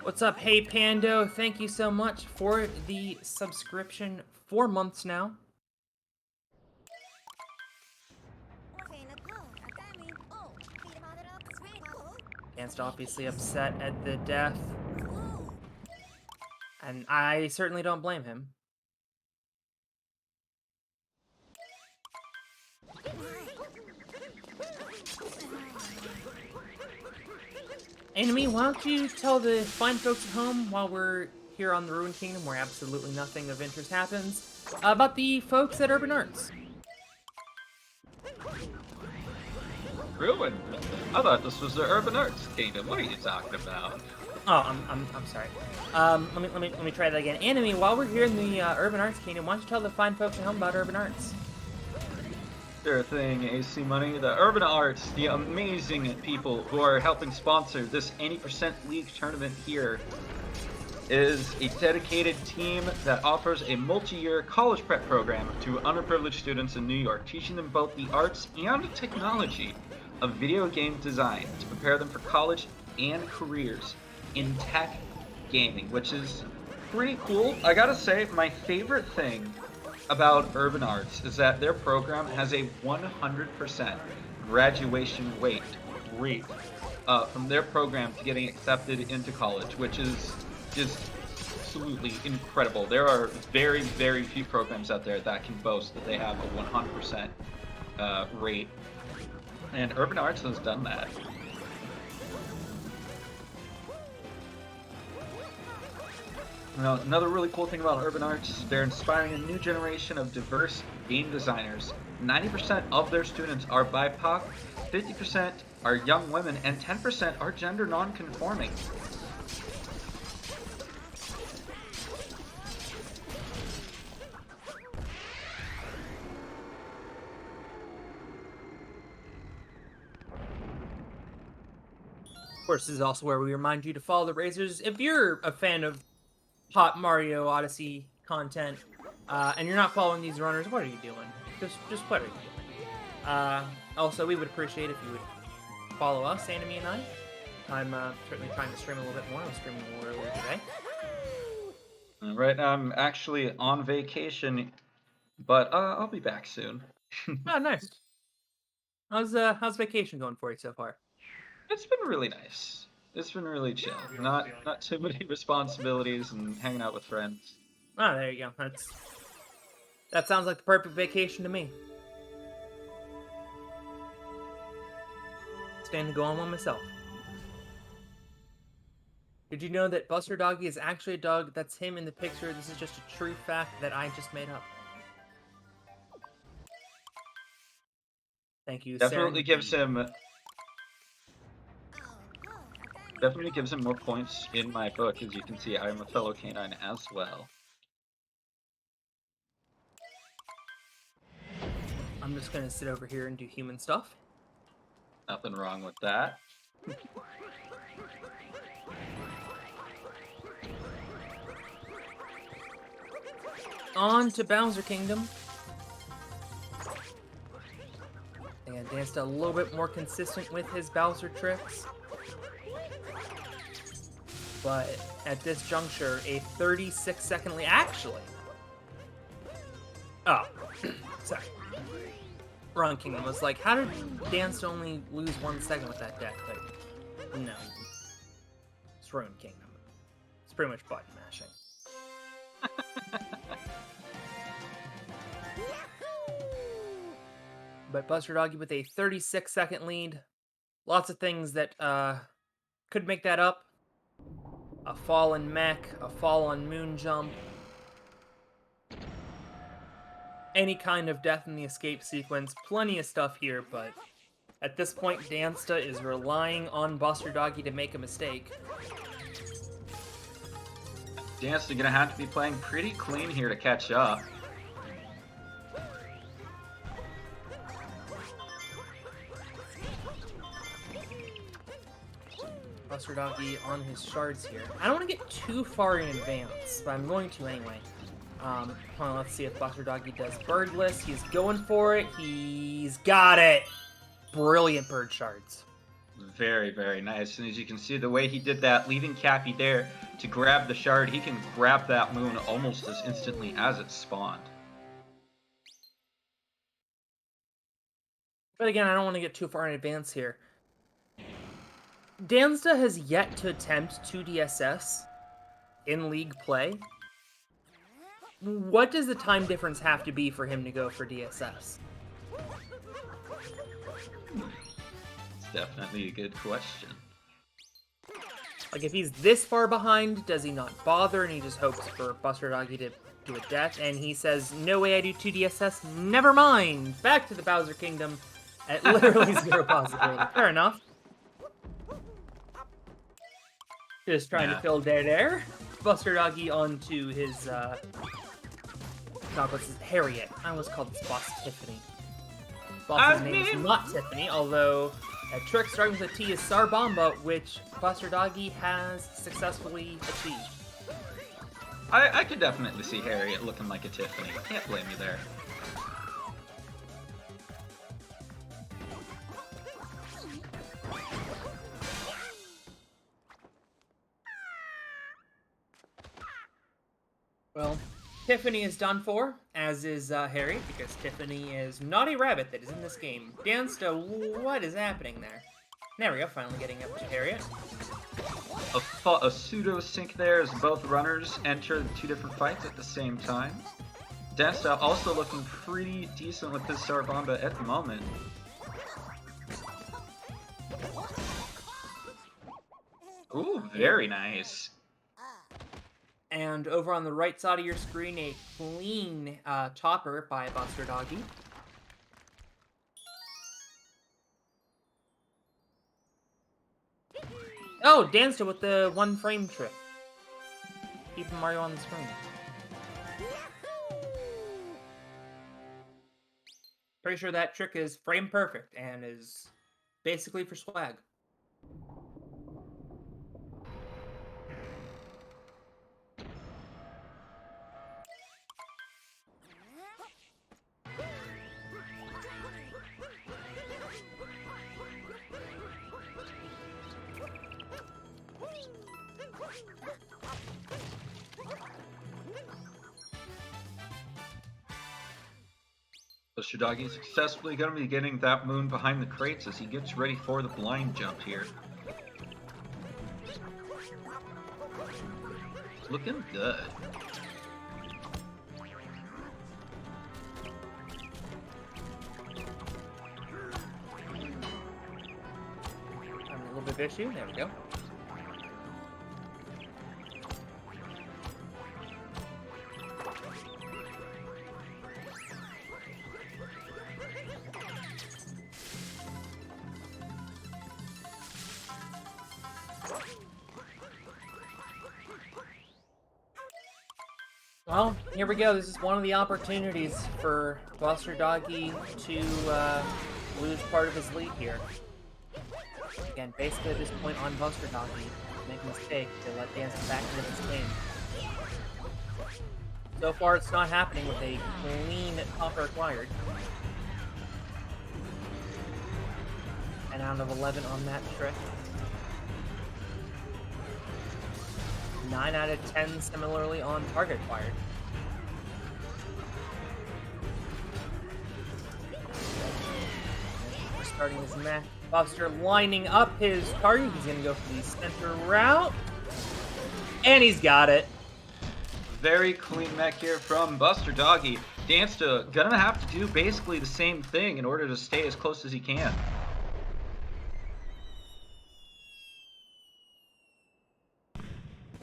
Speaker 1: What's up, Hey Pando? Thank you so much for the subscription. 4 months now. Dansta obviously upset at the death. And I certainly don't blame him. Enemy, why don't you tell the fine folks at home while we're here on the Ruined Kingdom, where absolutely nothing of interest happens, about the folks at Urban Arts.
Speaker 2: Ruined? I thought this was the Urban Arts Kingdom. What are you talking about?
Speaker 1: Oh, I'm sorry. Let me try that again. Enemy, while we're here in the Urban Arts Kingdom, why don't you tell the fine folks at home about Urban Arts?
Speaker 2: Sure thing, AC Money. The Urban Arts, the amazing people who are helping sponsor this Any Percent League tournament here, is a dedicated team that offers a multi-year college prep program to underprivileged students in New York, teaching them both the arts and technology of video game design to prepare them for college and careers in tech gaming, which is pretty cool. I gotta say, my favorite thing about Urban Arts is that their program has a 100% graduation rate from their program to getting accepted into college, which is just absolutely incredible. There are very, very few programs out there that can boast that they have a 100% rate. And Urban Arts has done that. Now, another really cool thing about Urban Arts is they're inspiring a new generation of diverse game designers. 90% of their students are BIPOC, 50% are young women, and 10% are gender non-conforming.
Speaker 1: Of course, this is also where we remind you to follow the Razors. If you're a fan of hot Mario Odyssey content, and you're not following these runners, what are you doing? Just what are you doing? Also, we would appreciate if you would follow us, Anime and I. I'm certainly trying to stream a little bit more. I was streaming more earlier today.
Speaker 2: Right now, I'm actually on vacation, but I'll be back soon.
Speaker 1: Oh, nice. How's vacation going for you so far?
Speaker 2: It's been really nice. It's been really chill. Not too many responsibilities and hanging out with friends.
Speaker 1: Oh, there you go. That sounds like the perfect vacation to me. Stand to go on one myself. Did you know that BusterDoggy is actually a dog? That's him in the picture. This is just a true fact that I just made up. Thank you,
Speaker 2: Definitely
Speaker 1: Sarah.
Speaker 2: Definitely gives him more points in my book. As you can see, I am a fellow canine as well.
Speaker 1: I'm just gonna sit over here and do human stuff.
Speaker 2: Nothing wrong with that.
Speaker 1: On to Bowser Kingdom. And Dansta a little bit more consistent with his Bowser tricks. But at this juncture, a 36-second lead. Actually. Oh, sorry. Wrong Kingdom was like, how did Dansta only lose 1 second with that deck? But no. It's Ruined Kingdom. It's pretty much button mashing. But BusterDoggy with a 36-second lead. Lots of things that could make that up. A fallen mech, a fallen moon jump. Any kind of death in the escape sequence. Plenty of stuff here, but at this point, Dansta is relying on BusterDoggy to make a mistake.
Speaker 2: Dansta gonna have to be playing pretty clean here to catch up.
Speaker 1: BusterDoggy on his shards here. I don't want to get too far in advance, but I'm going to anyway. Hold on, let's see if BusterDoggy does birdless. He's going for it. He's got it. Brilliant bird shards.
Speaker 2: Very, very nice. And as you can see, the way he did that, leaving Cappy there to grab the shard, he can grab that moon almost as instantly as it spawned.
Speaker 1: But again, I don't want to get too far in advance here. Dansta has yet to attempt 2DSS in league play. What does the time difference have to be for him to go for DSS?
Speaker 2: It's definitely a good question.
Speaker 1: Like, if he's this far behind, does he not bother and he just hopes for BusterDoggy to do a death? And he says, no way I do 2DSS, never mind! Back to the Bowser Kingdom at literally 0 possibility. Fair enough. Just trying to fill dead air. BusterDoggy onto his, God, what's his... Harriet. I almost called this boss Tiffany. Boss's name is not Tiffany, although a trick starting with a T is Sarbamba, which BusterDoggy has successfully achieved.
Speaker 2: I could definitely see Harriet looking like a Tiffany. Can't blame you there.
Speaker 1: Well, Tiffany is done for, as is Harriet, because Tiffany is not a rabbit that is in this game. Dansta, what is happening there? There we go, finally getting up to Harriet.
Speaker 2: A a pseudo sync there as both runners enter the 2 different fights at the same time. Dansta also looking pretty decent with this Sarabanda at the moment. Ooh, very nice.
Speaker 1: And over on the right side of your screen, a clean topper by BusterDoggy. Oh, Dansta with the 1 frame trick. Keeping Mario on the screen. Pretty sure that trick is frame perfect and is basically for swag.
Speaker 2: BusterDoggy successfully going to be getting that moon behind the crates as he gets ready for the blind jump here. Looking good.
Speaker 1: Having a little bit of issue. There we go. Well, here we go. This is one of the opportunities for BusterDoggy to lose part of his lead here. Again, basically at this point on BusterDoggy, make a mistake to let Dansta back into this game. So far, it's not happening with a clean topper acquired. 10 out of 11 on that trick. 9 out of 10 similarly on target acquired. Starting his match. Buster lining up his target. He's gonna go for the center route. And he's got it.
Speaker 2: Very clean mech here from BusterDoggy. Dansta gonna have to do basically the same thing in order to stay as close as he can.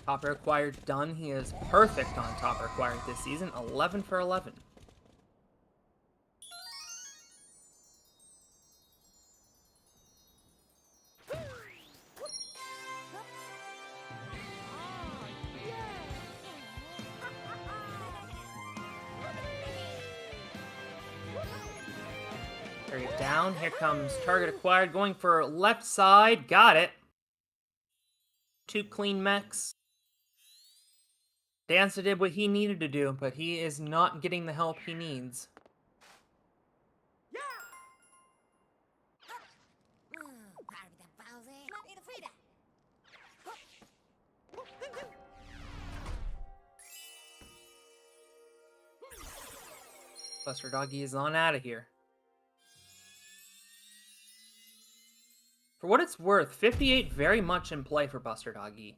Speaker 1: Topper acquired done. He is perfect on topper acquired this season. 11 for 11. Target down. Here comes target acquired. Going for left side. Got it. 2 clean mechs. Dansta did what he needed to do, but he is not getting the help he needs. BusterDoggy is on out of here. For what it's worth, 58 very much in play for BusterDoggy.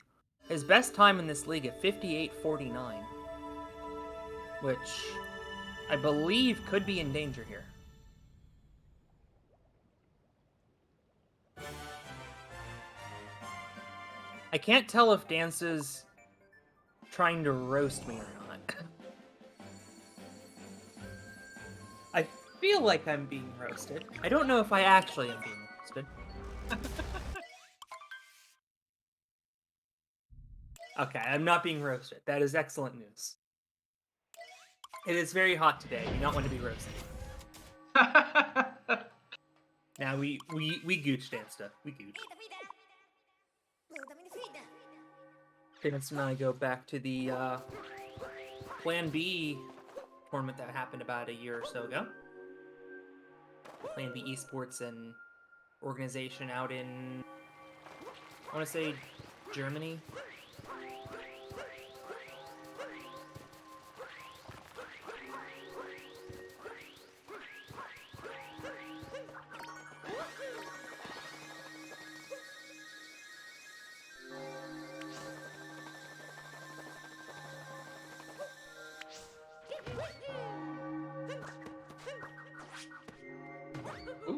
Speaker 1: His best time in this league at 58.49, which I believe could be in danger here. I can't tell if Dansta's trying to roast me or not. I feel like I'm being roasted. I don't know if I actually am being roasted. Okay, I'm not being roasted. That is excellent news. It is very hot today. We don't want to be roasted. Now we gooch Dansta. We gooch. Dansta and I go back to the Plan B tournament that happened about a year or so ago. Plan B Esports and organization out in, I want to say, Germany.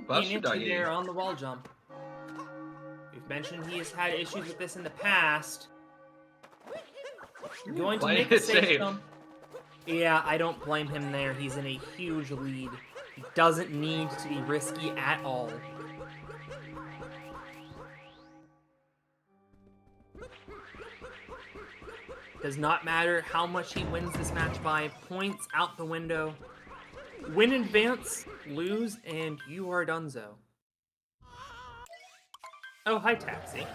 Speaker 2: Buster Doggy.
Speaker 1: there on the wall jump. We've mentioned he has had issues with this in the past. Going to make a safe jump. Yeah, I don't blame him there. He's in a huge lead. He doesn't need to be risky at all. Does not matter how much he wins this match by. Points out the window. Win in advance, lose, and you are donezo. Oh, hi, Taxi.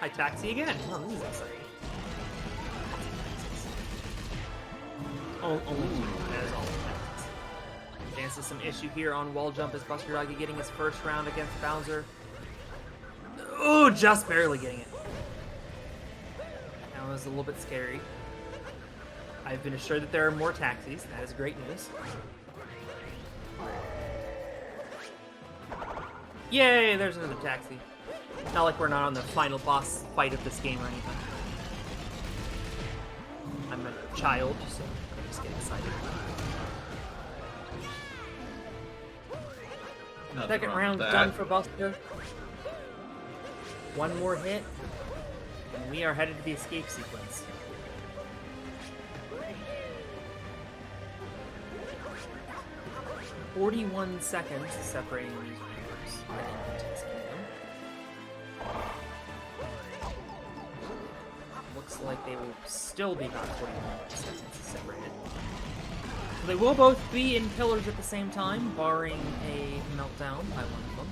Speaker 1: Hi, Taxi again. Oh, this is exciting. Only two. That is all. Dansta some issue here on wall jump as BusterDoggy getting his first round against Bowser. Oh, just barely getting it. That was a little bit scary. I've been assured that there are more taxis. That is great news. Yay, there's another taxi. Not like we're not on the final boss fight of this game or anything. I'm a child, so I just get excited. Second round done for Buster. One more hit, and we are headed to the escape sequence. "41 seconds separating these runners. Looks like they will still be about 41 seconds separated. So they will both be in pillars at the same time, barring a meltdown by one of them.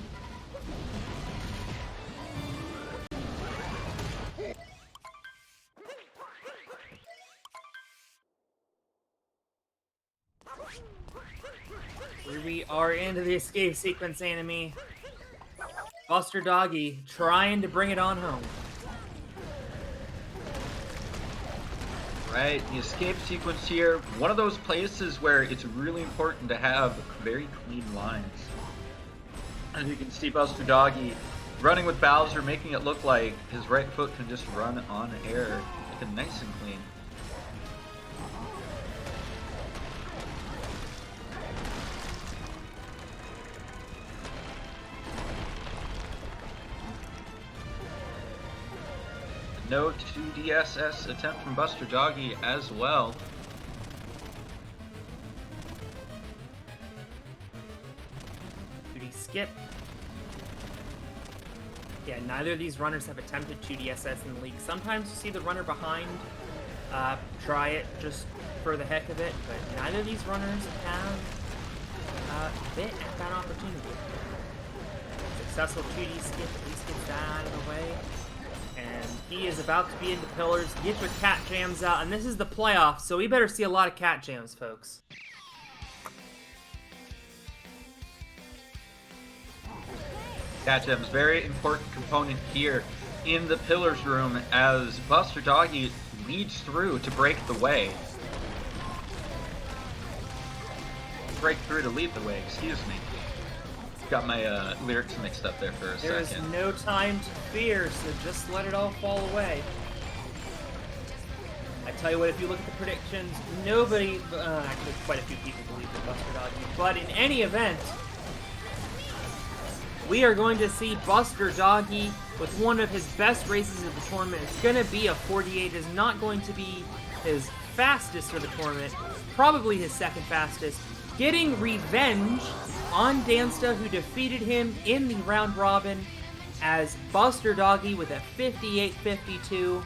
Speaker 1: Here we are into the escape sequence, enemy. BusterDoggy trying to bring it on home.
Speaker 2: Right, the escape sequence here, one of those places where it's really important to have very clean lines. As you can see, BusterDoggy running with Bowser, making it look like his right foot can just run on air, looking nice and clean. No 2DSS attempt from BusterDoggy as well.
Speaker 1: Skip. Yeah, neither of these runners have attempted 2DSS in the league. Sometimes you see the runner behind try it just for the heck of it, but neither of these runners have bit at that opportunity. Successful 2D skip at least gets that out of the way. And he is about to be into pillars. Get your cat jams out, and this is the playoffs, so we better see a lot of cat jams, folks.
Speaker 2: Cat Gems, very important component here in the Pillars room as BusterDoggy leads through to break the way. Break through to lead the way, excuse me. Got my lyrics mixed up there for a second.
Speaker 1: There is no time to fear, so just let it all fall away. I tell you what, if you look at the predictions, nobody, actually quite a few people believe in BusterDoggy, but in any event, we are going to see BusterDoggy with one of his best races of the tournament. It's going to be a 48. It's not going to be his fastest for the tournament. Probably his second fastest. Getting revenge on Dansta, who defeated him in the round robin, as BusterDoggy with a 58-52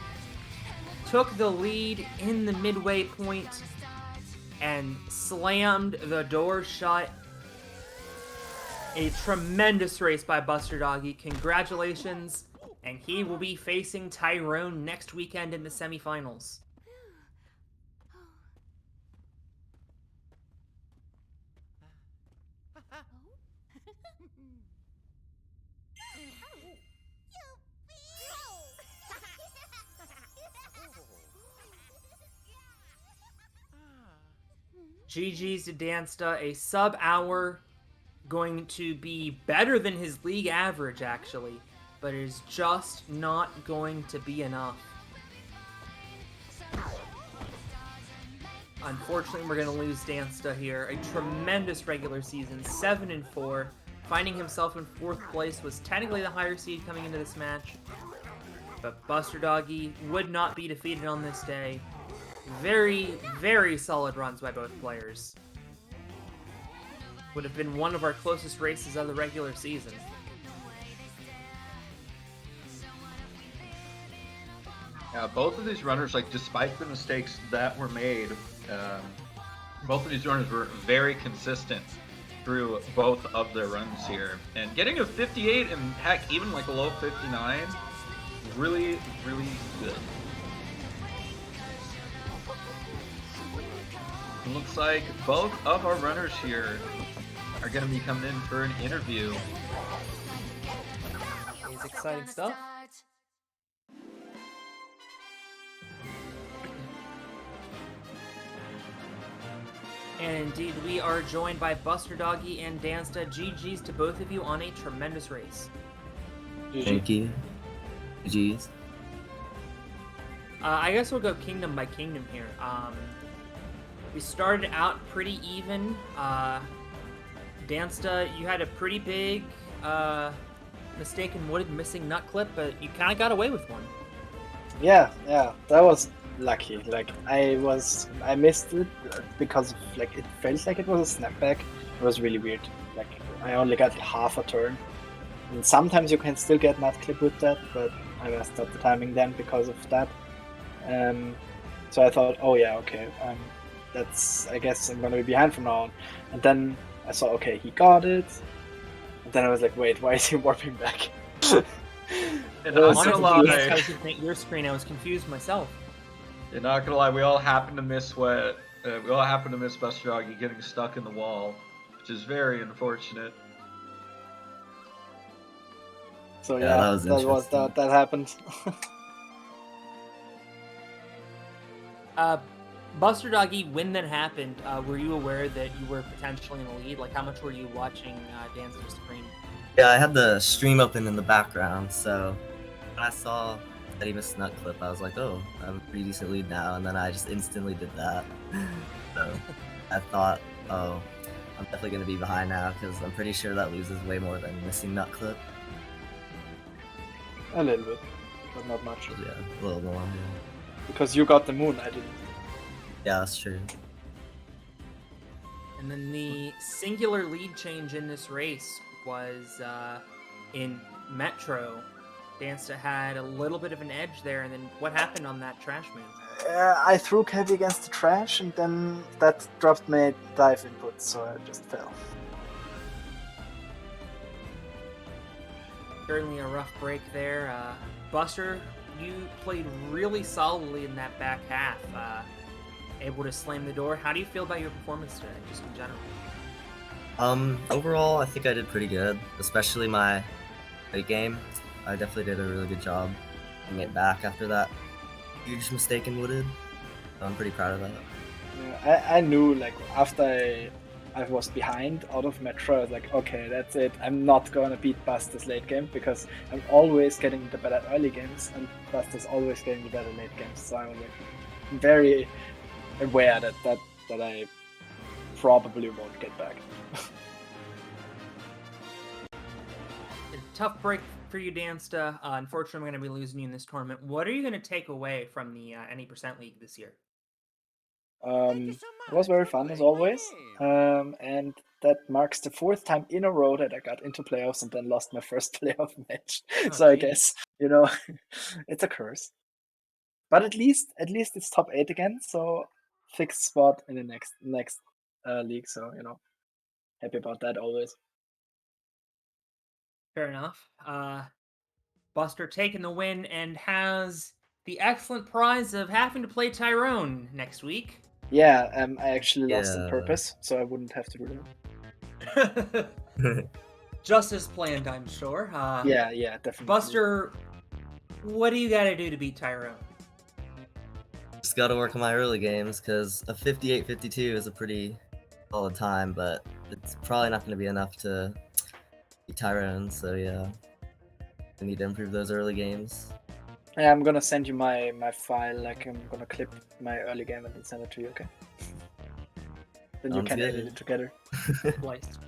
Speaker 1: took the lead in the midway point and slammed the door shut. A tremendous race by BusterDoggy. Congratulations. And he will be facing Tyrone next weekend in the semifinals. GG's to Dansta, a sub-hour, going to be better than his league average, actually, but it is just not going to be enough. Unfortunately, we're going to lose Dansta here. A tremendous regular season, 7-4. Finding himself in 4th place was technically the higher seed coming into this match. But BusterDoggy would not be defeated on this day. Very, very solid runs by both players. Would have been one of our closest races of the regular season.
Speaker 2: Yeah, both of these runners, like, despite the mistakes that were made, both of these runners were very consistent through both of their runs here. And getting a 58 and heck, even like a low 59, really, really good. It looks like both of our runners here are going to be coming in for an interview.
Speaker 1: It's exciting stuff. And indeed, we are joined by BusterDoggy and Dansta. GG's to both of you on a tremendous race.
Speaker 3: Thank you. GG's.
Speaker 1: I guess we'll go kingdom by kingdom here. We started out pretty even. Dansta, you had a pretty big mistake in wooded missing nut clip, but you kind of got away with one.
Speaker 4: Yeah, that was lucky. Like I missed it because of, like, it felt like it was a snapback. It was really weird. Like I only got half a turn. And sometimes you can still get nut clip with that, but I messed up the timing then because of that. So I thought, oh yeah, okay, I guess I'm gonna be behind from now on. And then I saw, okay, he got it. And then I was like, wait, why is he warping back?
Speaker 2: And I'm not gonna lie,
Speaker 1: I was looking at your screen. I was confused myself.
Speaker 2: you're not gonna lie, we all happen to miss BusterDoggy getting stuck in the wall, which is very unfortunate.
Speaker 4: So
Speaker 3: Yeah,
Speaker 4: that happened.
Speaker 1: BusterDoggy, when that happened, were you aware that you were potentially in the lead? Like, how much were you watching Dansta's screen?
Speaker 3: Yeah, I had the stream open in the background, so when I saw that he missed nut clip, I was like, oh, I'm a pretty decent lead now, and then I just instantly did that. So I thought, oh, I'm definitely going to be behind now, because I'm pretty sure that loses way more than missing nut clip.
Speaker 4: A little bit, but not much.
Speaker 3: Yeah, a little more. Yeah.
Speaker 4: Because you got the moon, I didn't.
Speaker 3: Yeah, that's true.
Speaker 1: And then the singular lead change in this race was in Metro. Dansta had a little bit of an edge there, and then what happened on that trash move?
Speaker 4: I threw heavy against the trash, and then that dropped my dive input, so I just fell.
Speaker 1: Certainly a rough break there. Buster, you played really solidly in that back half. Able to slam the door. How do you feel about your performance today, just in general?
Speaker 3: Overall, I think I did pretty good, especially my late game. I definitely did a really good job getting it back after that huge mistake in wooded. So I'm pretty proud of that.
Speaker 4: Yeah, I knew, like, after I was behind out of Metro, I was like, okay, that's it. I'm not gonna beat Buster's late game because I'm always getting the better early games and Buster's always getting the better late games. So I'm like very aware that I probably won't get back.
Speaker 1: A tough break for you, Dansta. Unfortunately, I'm going to be losing you in this tournament. What are you going to take away from the Any Percent League this year?
Speaker 4: It was very fun as always, and that marks the 4th time in a row that I got into playoffs and then lost my first playoff match. So I guess, it's a curse. But at least it's top 8 again, so fixed spot in the next league. So happy about that always.
Speaker 1: Fair enough. Buster taking the win and has the excellent prize of having to play Tyrone next week.
Speaker 4: Yeah, I actually lost on purpose, so I wouldn't have to do
Speaker 1: that. Just as planned, I'm sure.
Speaker 4: Yeah, definitely.
Speaker 1: Buster, what do you got to do to beat Tyrone?
Speaker 3: Just got to work on my early games, because a 58-52 is a pretty solid time, but it's probably not going to be enough to beat Tyrone, so yeah. I need to improve those early games.
Speaker 4: Yeah, I'm gonna send you my file. Like I'm gonna clip my early game and then send it to you. Okay. Then you
Speaker 3: Sounds
Speaker 4: can edit
Speaker 3: good.
Speaker 4: it together.
Speaker 1: Spliced.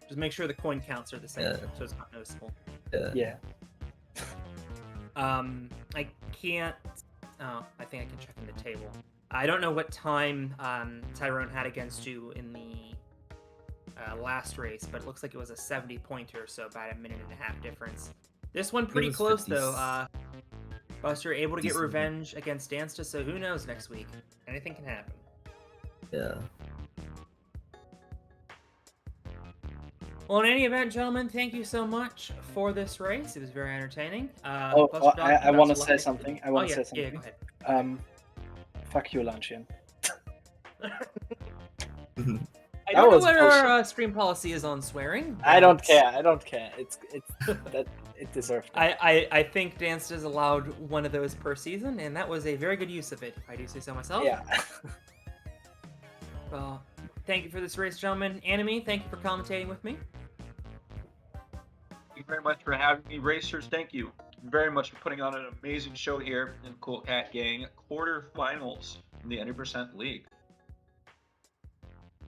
Speaker 1: Just make sure the coin counts are the same,
Speaker 3: Yeah.
Speaker 1: so it's not noticeable.
Speaker 4: Yeah.
Speaker 1: I can't. Oh, I think I can check in the table. I don't know what time Tyrone had against you in the last race, but it looks like it was a 70-pointer, so about a minute and a half difference. This one pretty
Speaker 3: was
Speaker 1: close
Speaker 3: 50.
Speaker 1: though. Buster able to get
Speaker 3: Decent.
Speaker 1: revenge against Dansta, so who knows next week? Anything can happen.
Speaker 3: Yeah.
Speaker 1: Well, in any event, gentlemen, thank you so much for this race. It was very entertaining.
Speaker 4: I
Speaker 1: BusterDoggy,
Speaker 4: want to
Speaker 1: best of luck
Speaker 4: say
Speaker 1: next
Speaker 4: something.
Speaker 1: week.
Speaker 4: I want to
Speaker 1: yeah,
Speaker 4: say something.
Speaker 1: Yeah, go ahead.
Speaker 4: Fuck you, Luncheon.
Speaker 1: I
Speaker 4: That
Speaker 1: don't know
Speaker 4: was
Speaker 1: what
Speaker 4: bullshit.
Speaker 1: our stream policy is on swearing.
Speaker 4: I don't
Speaker 1: but
Speaker 4: care. I don't care. It's that it deserved. That.
Speaker 1: I think Dansta's allowed one of those per season, and that was a very good use of it, if I do say so myself.
Speaker 4: Yeah.
Speaker 1: Well, thank you for this race, gentlemen. Anime, thank you for commentating with me.
Speaker 2: Thank you very much for having me, racers. Thank you very much for putting on an amazing show here in Cool Cat Gang quarterfinals in the 90% League.